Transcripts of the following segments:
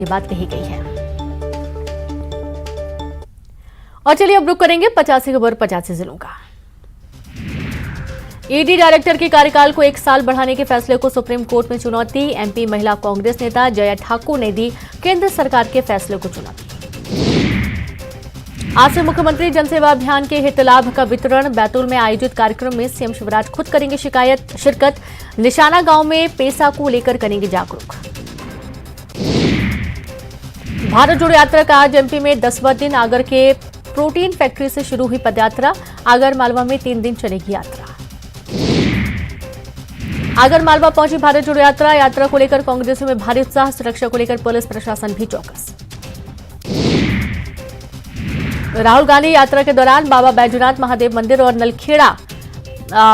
ये बात कही गई है। और चलिए अब रुक करेंगे 50 खबर 50 जिलों का। ईडी डायरेक्टर के कार्यकाल को 1 साल बढ़ाने के फैसले को सुप्रीम कोर्ट में चुनौती। एमपी महिला कांग्रेस नेता जया ठाकुर ने दी केंद्र सरकार के फैसले को चुनौती। आज से मुख्यमंत्री जनसेवा अभियान के हित लाभ का वितरण। बैतूल में आयोजित कार्यक्रम में सीएम शिवराज खुद करेंगे शिरकत। निशाना गांव में पेसा को लेकर करेंगे जागरूक। भारत जोड़ो यात्रा का आज एमपी में 10वां दिन। आगर के प्रोटीन फैक्ट्री से शुरू हुई पदयात्रा। आगर मालवा में 3 दिन चलेगी यात्रा। आगर मालवा पहुंची भारत जोड़ो यात्रा। यात्रा को लेकर कांग्रेसियों में भारी उत्साह। सुरक्षा को लेकर पुलिस प्रशासन भी चौकस। राहुल गांधी यात्रा के दौरान बाबा बैजूनाथ महादेव मंदिर और नलखेड़ा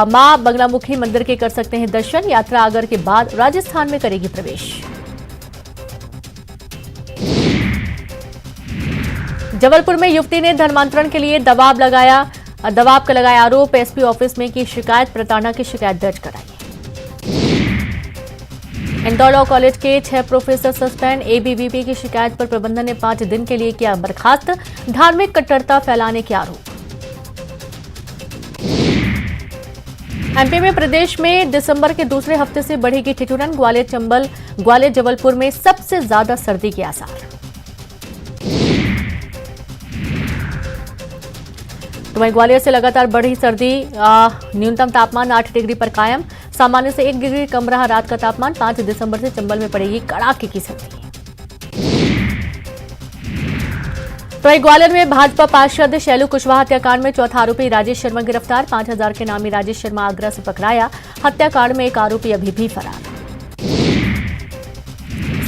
मां बगलामुखी मंदिर के कर सकते हैं दर्शन। यात्रा आगर के बाद राजस्थान में करेगी प्रवेश। जबलपुर में युवती ने धर्मांतरण के लिए दबाव का लगाया आरोप। एसपी ऑफिस में की शिकायत। प्रताड़ना की शिकायत दर्ज कराई। इंदौर लॉ कॉलेज के 6 प्रोफेसर सस्पेंड। एबीवीपी की शिकायत पर प्रबंधन ने 5 दिन के लिए किया बर्खास्त। धार्मिक कट्टरता फैलाने के आरोप। एमपी में प्रदेश में दिसंबर के दूसरे हफ्ते से बढ़ेगी ठिठुरन। ग्वालियर जबलपुर में सबसे ज्यादा सर्दी के आसार। तो वहीं ग्वालियर से लगातार बढ़ी सर्दी। न्यूनतम तापमान 8 डिग्री पर कायम। सामान्य से 1 डिग्री कम रहा रात का तापमान। 5 दिसंबर से चंबल में पड़ेगी कड़ाके की सर्दी। तो वहीं ग्वालियर में भाजपा पार्षद शैलू कुशवाहा हत्याकांड में चौथा आरोपी राजेश शर्मा गिरफ्तार। 5000 के नामी राजेश शर्मा आगरा से पकड़ाया। हत्याकांड में एक आरोपी अभी भी फरार।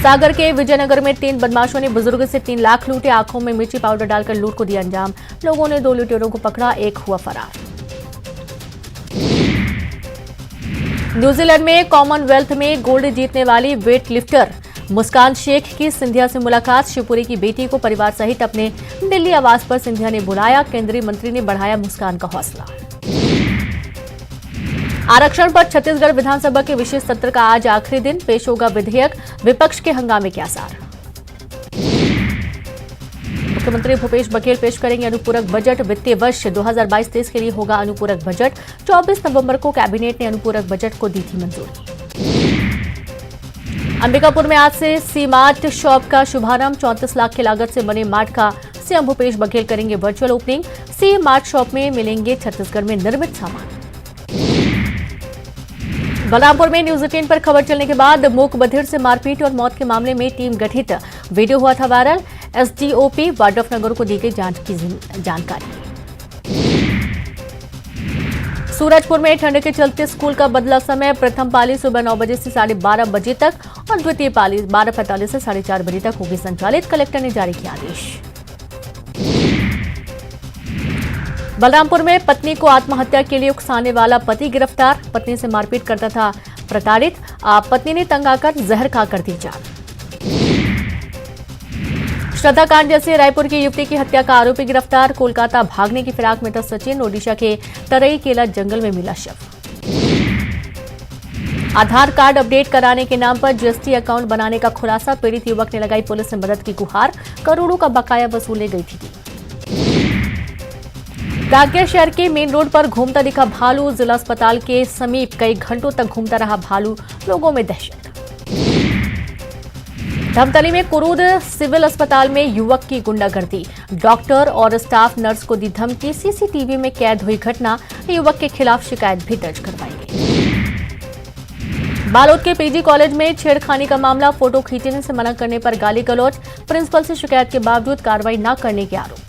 सागर के विजयनगर में 3 बदमाशों ने बुजुर्ग से 3 लाख लूटे। आंखों में मिर्ची पाउडर डालकर लूट को दिया अंजाम। लोगों ने 2 लुटेरों को पकड़ा। एक हुआ फरार। न्यूजीलैंड में कॉमनवेल्थ में गोल्ड जीतने वाली वेट लिफ्टर मुस्कान शेख की सिंधिया से मुलाकात। शिवपुरी की बेटी को परिवार सहित अपने दिल्ली आवास पर सिंधिया ने बुलाया। केंद्रीय मंत्री ने बढ़ाया मुस्कान का हौसला। आरक्षण पर छत्तीसगढ़ विधानसभा के विशेष सत्र का आज आखिरी दिन। पेश होगा विधेयक। विपक्ष के हंगामे के आसार। मुख्यमंत्री भूपेश बघेल पेश करेंगे अनुपूरक बजट। वित्तीय वर्ष 2022-23 के लिए होगा अनुपूरक बजट। 24 नवंबर को कैबिनेट ने अनुपूरक बजट को दी थी मंजूरी। अंबिकापुर में आज से सी मार्ट शॉप का शुभारंभ। 34 लाख की लागत से बने मार्ट का सीएम भूपेश बघेल करेंगे वर्चुअल ओपनिंग। सी मार्ट शॉप में मिलेंगे छत्तीसगढ़ में निर्मित सामान। बलरामपुर में न्यूज 18 पर खबर चलने के बाद मूक बधिर से मारपीट और मौत के मामले में टीम गठित। वीडियो हुआ था वायरल। एसडीओपी वाड्रफनगर को दी गई जांच की जानकारी। सूरजपुर में ठंड के चलते स्कूल का बदला समय। प्रथम पाली सुबह 9 बजे से 12:30 बजे तक और द्वितीय पाली 12:45 से 4:30 बजे तक होगी संचालित। कलेक्टर ने जारी किया आदेश। बलरामपुर में पत्नी को आत्महत्या के लिए उकसाने वाला पति गिरफ्तार। पत्नी से मारपीट करता था प्रताड़ित। पत्नी ने तंग आकर जहर खाकर दी जान। श्रद्धा कांड जैसे रायपुर की युवती की हत्या का आरोपी गिरफ्तार। कोलकाता भागने की फिराक में था सचिन। ओडिशा के तरई केला जंगल में मिला शव। आधार कार्ड अपडेट कराने के नाम पर जीएसटी अकाउंट बनाने का खुलासा। पीड़ित युवक ने लगाई पुलिस से मदद की गुहार। करोड़ों का बकाया वसूले गई थी। कांकेर शहर के मेन रोड पर घूमता दिखा भालू। जिला अस्पताल के समीप कई घंटों तक घूमता रहा भालू। लोगों में दहशत। धमतरी में कुरूद सिविल अस्पताल में युवक की गुंडागर्दी। डॉक्टर और स्टाफ नर्स को दी धमकी। सीसीटीवी में कैद हुई घटना। युवक के खिलाफ शिकायत भी दर्ज करवाई गई। बालोद के पीजी कॉलेज में छेड़खानी का मामला। फोटो खींचने से मना करने पर गाली गलौज। प्रिंसिपल से शिकायत के बावजूद कार्रवाई न करने के आरोप।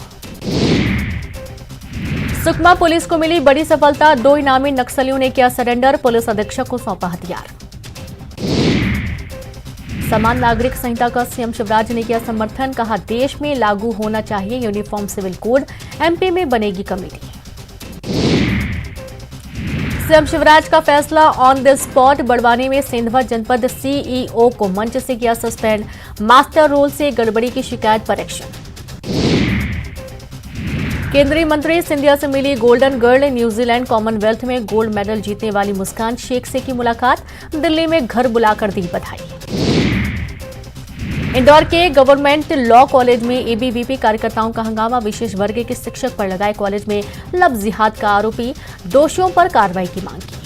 सुकमा पुलिस को मिली बड़ी सफलता। 2 इनामी नक्सलियों ने किया सरेंडर। पुलिस अधीक्षक को सौंपा हथियार। समान नागरिक संहिता का सीएम शिवराज ने किया समर्थन। कहा देश में लागू होना चाहिए यूनिफॉर्म सिविल कोड। एमपी में बनेगी कमेटी। सीएम शिवराज का फैसला ऑन द स्पॉट। बड़वानी में सेंधवा जनपद सीईओ को मंच से किया सस्पेंड। मास्टर रोल से गड़बड़ी की शिकायत पर एक्शन। केंद्रीय मंत्री सिंधिया से मिली गोल्डन गर्ल। न्यूजीलैंड कॉमनवेल्थ में गोल्ड मेडल जीतने वाली मुस्कान शेख से की मुलाकात। दिल्ली में घर बुलाकर दी बधाई। इंदौर के गवर्नमेंट लॉ कॉलेज में एबीवीपी कार्यकर्ताओं का हंगामा, विशेष वर्ग के शिक्षक पर लगाए कॉलेज में लफ्ज जिहाद का आरोपी, दोषियों पर कार्रवाई की मांग की।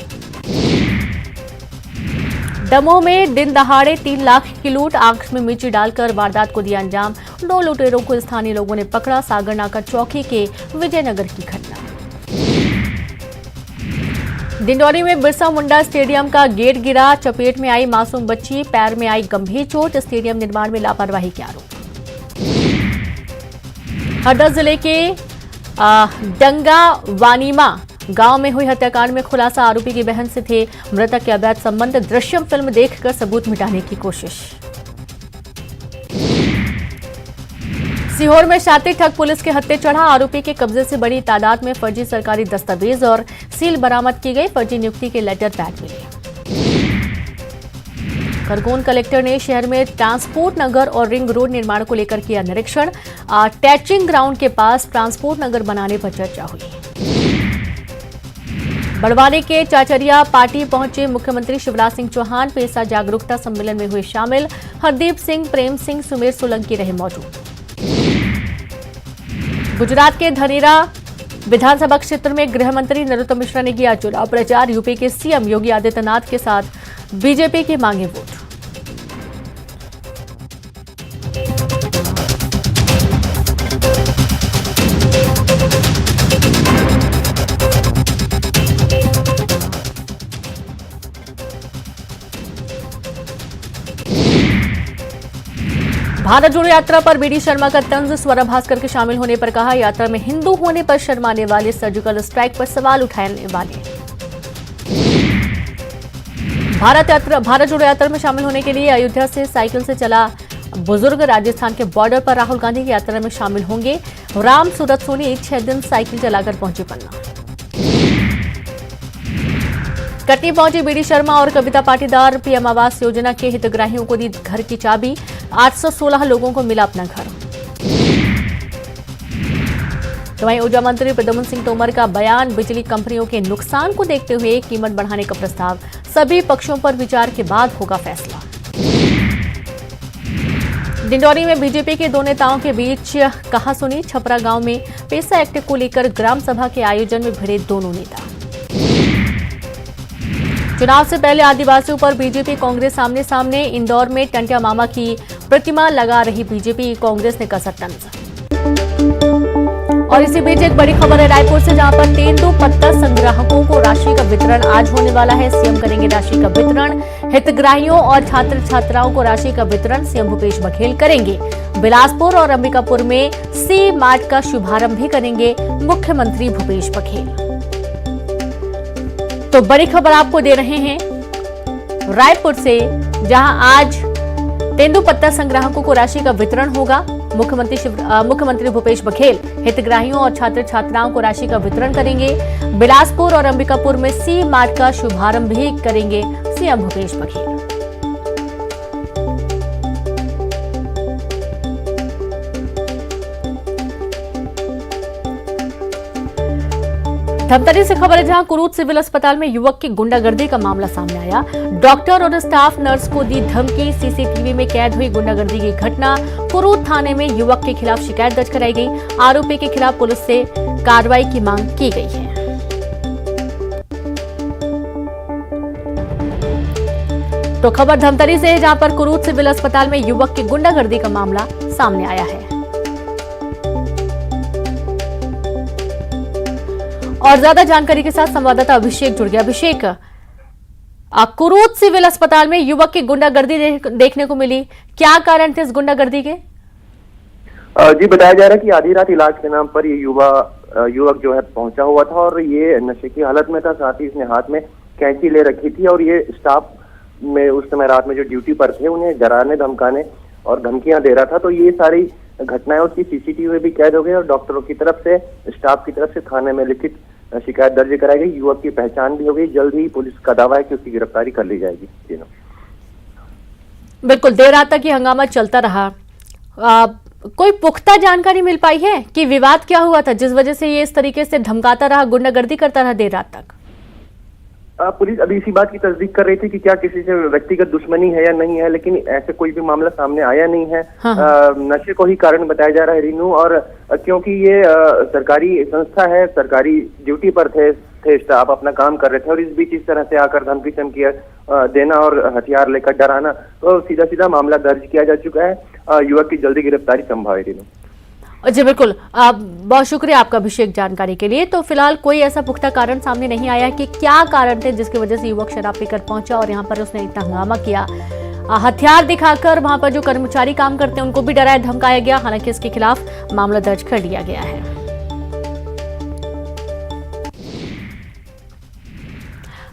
दमोह में दिन दहाड़े 3 लाख की लूट, आंख में मिर्ची डालकर वारदात को दिया अंजाम, 2 लुटेरों को स्थानीय लोगों ने पकड़ा। सागरनाका चौकी के विजयनगर की घटना। डिंडौरी में बिरसा मुंडा स्टेडियम का गेट गिरा, चपेट में आई मासूम बच्ची, पैर में आई गंभीर चोट, स्टेडियम निर्माण में लापरवाही के आरोप। हरदा जिले के डंगा वानीमा गांव में हुई हत्याकांड में खुलासा, आरोपी की बहन से थे मृतक के अवैध संबंध, दृश्यम फिल्म देखकर सबूत मिटाने की कोशिश। सीहोर में शातिर ठग पुलिस के हत्थे चढ़ा, आरोपी के कब्जे से बड़ी तादाद में फर्जी सरकारी दस्तावेज और सील बरामद की गई, फर्जी नियुक्ति के लेटर पैड मिले। खरगोन कलेक्टर ने शहर में ट्रांसपोर्ट नगर और रिंग रोड निर्माण को लेकर किया निरीक्षण, टैचिंग ग्राउंड के पास ट्रांसपोर्ट नगर बनाने पर चर्चा हुई। बड़वानी के चाचरिया पार्टी पहुंचे मुख्यमंत्री शिवराज सिंह चौहान, पेशा जागरूकता सम्मेलन में हुए शामिल, हरदीप सिंह, प्रेम सिंह, सुमेर सोलंकी रहे मौजूद। गुजरात के धनेरा विधानसभा क्षेत्र में गृह मंत्री नरोत्तम मिश्रा ने किया चुनाव प्रचार, यूपी के सीएम योगी आदित्यनाथ के साथ बीजेपी के मांगे वोट। भारत जोड़ो यात्रा पर बीडी शर्मा का तंज, स्वरा भास्कर के शामिल होने पर कहा, यात्रा में हिंदू होने पर शर्माने वाले, सर्जिकल स्ट्राइक पर सवाल उठाने वाले। भारत जोड़ो यात्रा में शामिल होने के लिए अयोध्या से साइकिल से चला बुजुर्ग, राजस्थान के बॉर्डर पर राहुल गांधी की यात्रा में शामिल होंगे। राम सूरत सोनी 6 दिन साइकिल चलाकर पहुंचे पन्ना। कटनी पहुंची बीडी शर्मा और कविता पाटीदार, पीएम आवास योजना के हितग्राहियों को दी घर की चाबी, 816 लोगों को मिला अपना घर। तो वहीं ऊर्जा मंत्री प्रद्युम्न सिंह तोमर का बयान, बिजली कंपनियों के नुकसान को देखते हुए कीमत बढ़ाने का प्रस्ताव, सभी पक्षों पर विचार के बाद होगा फैसला। डिंडौरी में बीजेपी के 2 नेताओं के बीच कहासुनी, छपरा गांव में पेशा एक्ट को लेकर ग्राम सभा के आयोजन में भिड़े दोनों नेता। चुनाव से पहले आदिवासियों पर बीजेपी कांग्रेस आमने सामने, इंदौर में टंटिया मामा की प्रतिमा लगा रही बीजेपी, कांग्रेस ने कसा तंज। और इसी बीच एक बड़ी खबर है रायपुर से, जहां पर तेंदुपत्ता संग्राहकों को राशि का वितरण आज होने वाला है। सीएम करेंगे राशि का वितरण, हितग्राहियों और छात्र छात्राओं को राशि का वितरण सीएम भूपेश बघेल करेंगे। बिलासपुर और अंबिकापुर में सी मार्ट का शुभारंभ भी करेंगे मुख्यमंत्री भूपेश बघेल। तो बड़ी खबर आपको दे रहे हैं रायपुर से, जहां आज तेंदुपत्ता संग्राहकों को राशि का वितरण होगा। मुख्यमंत्री भूपेश बघेल हितग्राहियों और छात्र छात्राओं को राशि का वितरण करेंगे। बिलासपुर और अंबिकापुर में सी मार्ट का शुभारंभ भी करेंगे सीएम भूपेश बघेल। धमतरी से खबर है, जहां कुरूद सिविल अस्पताल में युवक की गुंडागर्दी का मामला सामने आया। डॉक्टर और स्टाफ नर्स को दी धमकी, सीसीटीवी में कैद हुई गुंडागर्दी की घटना। कुरूद थाने में युवक के खिलाफ शिकायत दर्ज कराई गई, आरोपी के खिलाफ पुलिस से कार्रवाई की मांग की गई है। तो खबर धमतरी से है, जहां पर कुरूद सिविल अस्पताल में युवक की गुंडागर्दी का मामला सामने आया है। और ज्यादा जानकारी के साथ संवाददाता अभिषेक जुड़ गया। अभिषेक, कुरूद सिविल अस्पताल में युवक की गुंडागर्दी देखने को मिली, क्या कारण थे इस गुंडागर्दी के? जी, बताया जा रहा है कि आधी रात इलाज के नाम पर ये युवक जो है पहुंचा हुआ था और ये नशे की हालत में था। साथ ही इसने हाथ में कैंची ले रखी थी और ये स्टाफ में उस समय रात में जो ड्यूटी पर थे उन्हें डराने धमकाने और धमकियां दे रहा था। तो ये सारी घटनाएं उसकी सीसीटीवी में भी कैद हो गई और डॉक्टरों की तरफ से, स्टाफ की तरफ से थाने में लिखित शिकायत दर्ज कराई गई। युवक की पहचान भी हो गई, जल्द ही पुलिस का दावा है कि उसकी गिरफ्तारी कर ली जाएगी। बिल्कुल, देर रात तक ये हंगामा चलता रहा। कोई पुख्ता जानकारी मिल पाई है कि विवाद क्या हुआ था जिस वजह से ये इस तरीके से धमकाता रहा, गुंडागर्दी करता रहा देर रात तक? पुलिस अभी इसी बात की तस्दीक कर रही थी कि क्या किसी से व्यक्तिगत दुश्मनी है या नहीं है, लेकिन ऐसे कोई भी मामला सामने आया नहीं है। हाँ। नशे को ही कारण बताया जा रहा है रीनू, और क्योंकि ये सरकारी संस्था है, सरकारी ड्यूटी पर थे स्टाफ, अपना काम कर रहे थे, और इस बीच इस तरह से आकर धमकी चमकी देना और हथियार लेकर डराना, तो सीधा सीधा मामला दर्ज किया जा चुका है। युवक की जल्दी गिरफ्तारी संभव है रीनू। जी बिल्कुल, बहुत शुक्रिया आपका अभिषेक जानकारी के लिए। तो फिलहाल कोई ऐसा पुख्ता कारण सामने नहीं आया कि क्या कारण थे जिसकी वजह से युवक शराब पीकर पहुंचा और यहाँ पर उसने इतना हंगामा किया। हथियार दिखाकर वहां पर जो कर्मचारी काम करते हैं उनको भी डराया धमकाया गया। हालांकि इसके खिलाफ मामला दर्ज कर लिया गया है।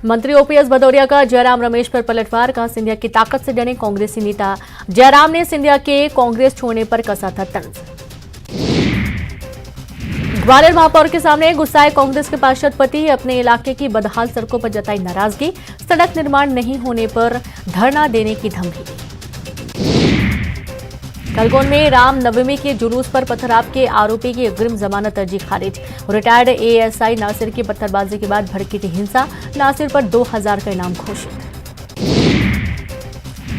मंत्री ओपीएस भदौरिया का जयराम रमेश पर पलटवार। कहा, सिंधिया की ताकत से डरे कांग्रेसी नेता। जयराम ने सिंधिया के कांग्रेस छोड़ने पर कसा था तंज। ग्वालियर महापौर के सामने गुस्साए कांग्रेस के पार्षद पति। अपने इलाके की बदहाल सड़कों पर जताई नाराजगी। सड़क निर्माण नहीं होने पर धरना देने की धमकी। खरगोन में राम नवमी के जुलूस पर पत्थरआप के आरोपी की अग्रिम जमानत अर्जी खारिज। रिटायर्ड एएसआई नासिर की पत्थरबाजी के बाद भड़की थी हिंसा। नासिर पर 2000 का इनाम घोषित।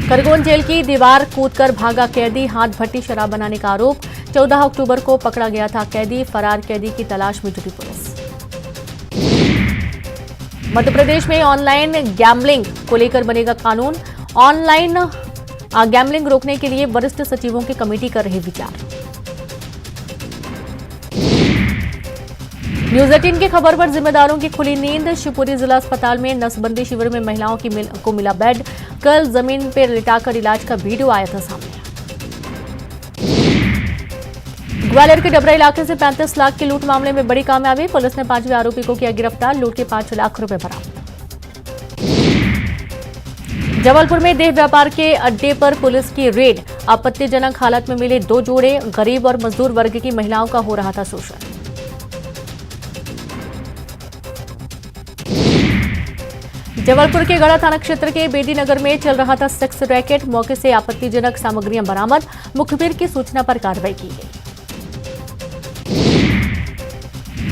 खरगोन जेल की दीवार कूदकर भागा कैदी। हाथ भट्टी शराब बनाने का आरोप। 14 अक्टूबर को पकड़ा गया था कैदी। फरार कैदी की तलाश में जुटी पुलिस। मध्य प्रदेश में ऑनलाइन गैम्बलिंग को लेकर बनेगा कानून। ऑनलाइन गैम्बलिंग रोकने के लिए वरिष्ठ सचिवों की कमेटी कर रही विचार। न्यूज 18 की खबर पर जिम्मेदारों की खुली नींद। शिवपुरी जिला अस्पताल में नसबंदी शिविर में महिलाओं को मिला बेड। कल जमीन पर लिटाकर इलाज का वीडियो आया था सामने। ग्वालियर के डबरा इलाके से 35 लाख की लूट मामले में बड़ी कामयाबी। पुलिस ने 5वें आरोपी को किया गिरफ्तार। लूट के 5 लाख रुपए बरामद। जबलपुर में देह व्यापार के अड्डे पर पुलिस की रेड। आपत्तिजनक हालत में मिले 2 जोड़े। गरीब और मजदूर वर्ग की महिलाओं का हो रहा था शोषण। जबलपुर के गढ़ा थाना क्षेत्र के बेदीनगर में चल रहा था सेक्स रैकेट। मौके से आपत्तिजनक सामग्रियां बरामद। मुखबिर की सूचना पर कार्रवाई की गई।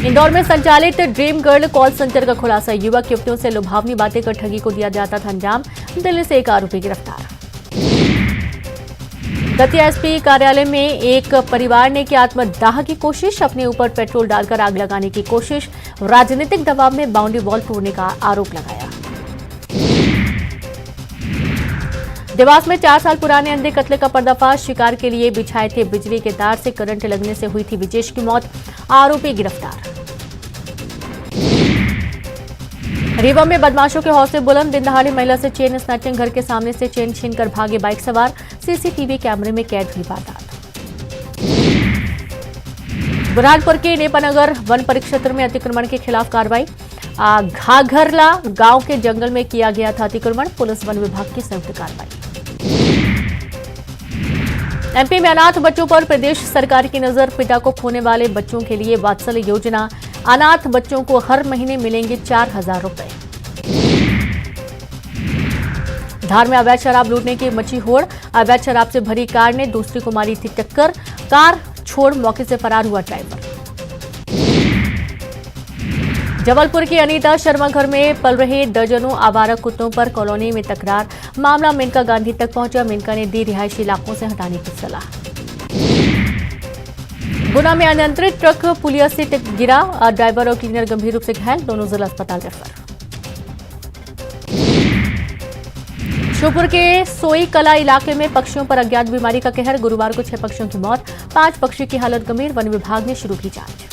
इंदौर में संचालित ड्रीम गर्ल कॉल सेंटर का खुलासा। युवक युवतियों से लुभावनी बातें कर ठगी को दिया जाता था अंजाम। दिल्ली से एक आरोपी गिरफ्तार। दतिया एसपी कार्यालय में एक परिवार ने की आत्मदाह की कोशिश। अपने ऊपर पेट्रोल डालकर आग लगाने की कोशिश। राजनीतिक दबाव में बाउंड्री वॉल तोड़ने का आरोप लगाया। देवास में 4 साल पुराने अंधे कत्ले का पर्दाफाश। शिकार के लिए बिछाए थे बिजली के तार से करंट लगने से हुई थी विजेश की मौत। आरोपी गिरफ्तार। रीवा में बदमाशों के हौसले बुलंद। दिन दहाड़े महिला से चेन स्नैचिंग। घर के सामने से चेन छीनकर भागे बाइक सवार। सीसीटीवी कैमरे में कैद हुई वारदात। बुरहानपुर के नेपानगर वन परिक्षेत्र में अतिक्रमण के खिलाफ कार्रवाई। घाघरला गांव के जंगल में किया गया था अतिक्रमण। पुलिस वन विभाग की संयुक्त कार्रवाई। एमपी में अनाथ बच्चों पर प्रदेश सरकार की नजर। पिता को खोने वाले बच्चों के लिए वात्सल्य योजना। अनाथ बच्चों को हर महीने मिलेंगे 4000 रुपए। धार में अवैध शराब लूटने की मची होड़। अवैध शराब से भरी कार ने दूसरी को मारी थी टक्कर। कार छोड़ मौके से फरार हुआ ड्राइवर। जबलपुर की अनीता शर्मा घर में पल रहे दर्जनों आवारा कुत्तों पर कॉलोनी में तकरार। मामला मेनका गांधी तक पहुंचा। मेनका ने दी रिहायशी इलाकों से हटाने की सलाह। गुना में अनियंत्रित ट्रक पुलिया से गिरा। ड्राइवर और क्लीनर गंभीर रूप से घायल। दोनों जिला अस्पताल रेफर। श्योपुर के सोई कला इलाके में पक्षियों पर अज्ञात बीमारी का कहर। गुरुवार को 6 पक्षियों की मौत। 5 पक्षी की हालत गंभीर। वन विभाग ने शुरू की जांच।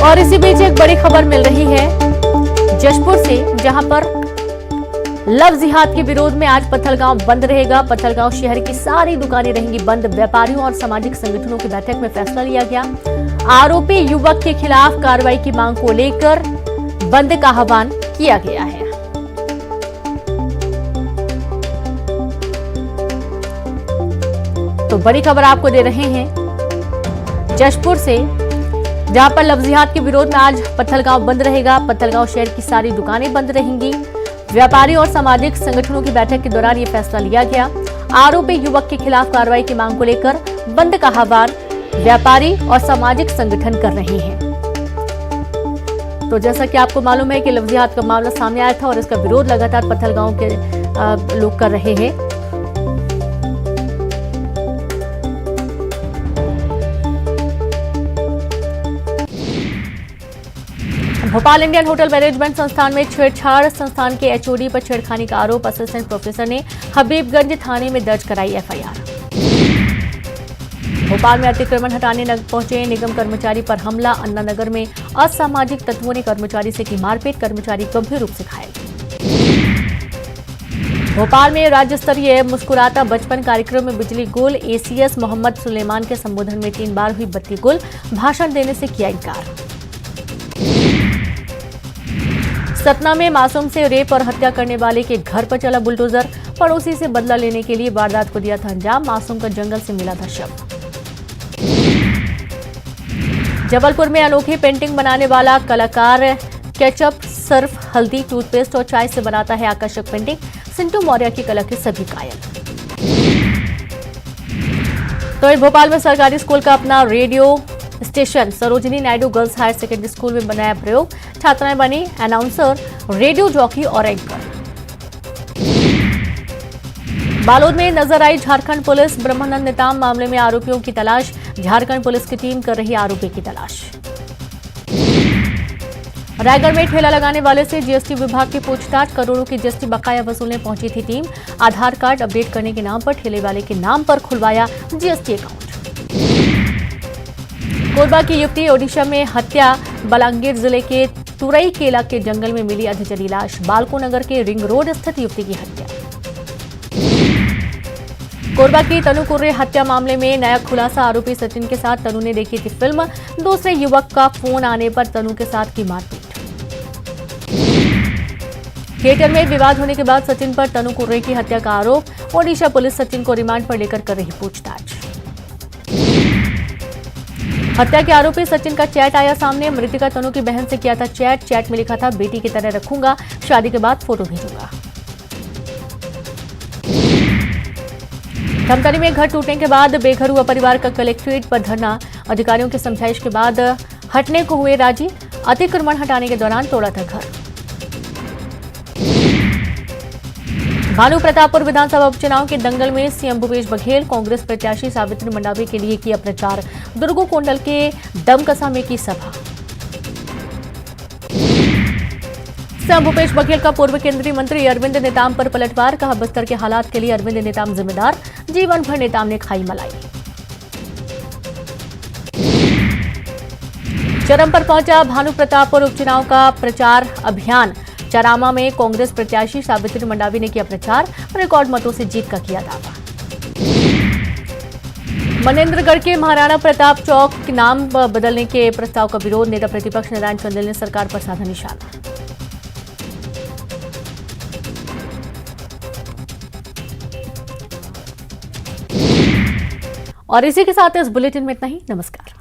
और इसी बीच एक बड़ी खबर मिल रही है जशपुर से, जहां पर लव जिहाद के विरोध में आज पत्थलगांव बंद रहेगा। पत्थलगांव शहर की सारी दुकानें रहेंगी बंद। व्यापारियों और सामाजिक संगठनों की बैठक में फैसला लिया गया। आरोपी युवक के खिलाफ कार्रवाई की मांग को लेकर बंद का आह्वान किया गया है। तो बड़ी खबर आपको दे रहे हैं जशपुर से, जहां पर लव जिहाद के विरोध में आज पत्थलगांव बंद रहेगा। पत्थलगांव शहर की सारी दुकानें बंद रहेंगी। व्यापारी और सामाजिक संगठनों की बैठक के दौरान यह फैसला लिया गया। आरोपी युवक के खिलाफ कार्रवाई की मांग को लेकर बंद का आह्वान व्यापारी और सामाजिक संगठन कर रहे हैं। तो जैसा कि आपको मालूम है कि लफ्जियात का मामला सामने आया था और इसका विरोध लगातार पत्थलगांव के लोग कर रहे हैं। भोपाल इंडियन होटल मैनेजमेंट संस्थान में छेड़छाड़, संस्थान के एचओडी पर छेड़खानी का आरोप, असिस्टेंट प्रोफेसर ने हबीबगंज थाने में दर्ज कराई एफआईआर। भोपाल में अतिक्रमण हटाने पहुंचे निगम कर्मचारी पर हमला, अन्ना नगर में असामाजिक तत्वों ने कर्मचारी से की मारपीट, कर्मचारी गंभीर रूप से घायल। भोपाल में राज्य स्तरीय मुस्कुराता बचपन कार्यक्रम में बिजली गुल, एसीएस मोहम्मद सुलेमान के संबोधन में 3 बार हुई बत्ती गुल, भाषण देने से किया इनकार। सतना में मासूम से रेप और हत्या करने वाले के घर पर चला बुलडोजर, पड़ोसी से बदला लेने के लिए वारदात को दिया था अंजाम, मासूम का जंगल से मिला था शव। जबलपुर में अनोखी पेंटिंग बनाने वाला कलाकार केचप, सर्फ, हल्दी, टूथपेस्ट और चाय से बनाता है आकर्षक पेंटिंग, सिंटू मौर्य की कला के सभी कायल। तो भोपाल में सरकारी स्कूल का अपना radio station Sarojini Naidu girls higher secondary school में बनाया प्रयोग, छात्राएं बनी अनाउंसर, रेडियो जॉकी और एंकर। बालोद में नजर आई झारखंड पुलिस, ब्रह्मानंद नेताम मामले में आरोपियों की तलाश, झारखंड पुलिस की टीम कर रही आरोपी की तलाश। रायगढ़ में ठेला लगाने वाले से जीएसटी विभाग की पूछताछ, करोड़ों की जीएसटी बकाया वसूलने पहुंची थी टीम, आधार कार्ड अपडेट करने के नाम पर ठेले वाले के नाम पर खुलवाया जीएसटी अकाउंट। कोरबा की युवती ओडिशा में हत्या, बलांगीर जिले के तुरई केला के जंगल में मिली अधजली लाश, बालको नगर के रिंग रोड स्थित युवती की हत्या। कोरबा की तनु कुर्रे हत्या मामले में नया खुलासा, आरोपी सचिन के साथ तनु ने देखी थी फिल्म, दूसरे युवक का फोन आने पर तनु के साथ की मारपीट। थिएटर में विवाद होने के बाद सचिन पर तनु कुर्रे की हत्या का आरोप, ओडिशा पुलिस सचिन को रिमांड पर लेकर कर रही पूछताछ। हत्या के आरोपी सचिन का चैट आया सामने, मृतिका तनु की बहन से किया था चैट में लिखा था बेटी की तरह रखूंगा, शादी के बाद फोटो भेजूंगा। धमतरी में घर टूटने के बाद बेघर हुआ परिवार का कलेक्ट्रेट पर धरना, अधिकारियों की समझाइश के बाद हटने को हुए राजी, अतिक्रमण हटाने के दौरान तोड़ा था घर। भानु प्रतापपुर विधानसभा उपचुनाव के दंगल में सीएम भूपेश बघेल, कांग्रेस प्रत्याशी सावित्री मंडावी के लिए किया प्रचार, दुर्गो कोंडल के दमकसा में की सभा। सीएम भूपेश बघेल का पूर्व केंद्रीय मंत्री अरविंद नेताम पर पलटवार, कहा बस्तर के हालात के लिए अरविंद नेताम जिम्मेदार, जीवन भर नेताम ने खाई मलाई। चरम पर पहुंचा भानु प्रतापपुर उपचुनाव का प्रचार अभियान, चरामा में कांग्रेस प्रत्याशी सावित्री मंडावी ने किया प्रचार, रिकॉर्ड मतों से जीत का किया दावा। मनेंद्रगढ़ के महाराणा प्रताप चौक के नाम बदलने के प्रस्ताव का विरोध, नेता प्रतिपक्ष नारायण चंदेल ने सरकार पर साधा निशाना। और इसी के साथ इस बुलेटिन में इतना ही। नमस्कार।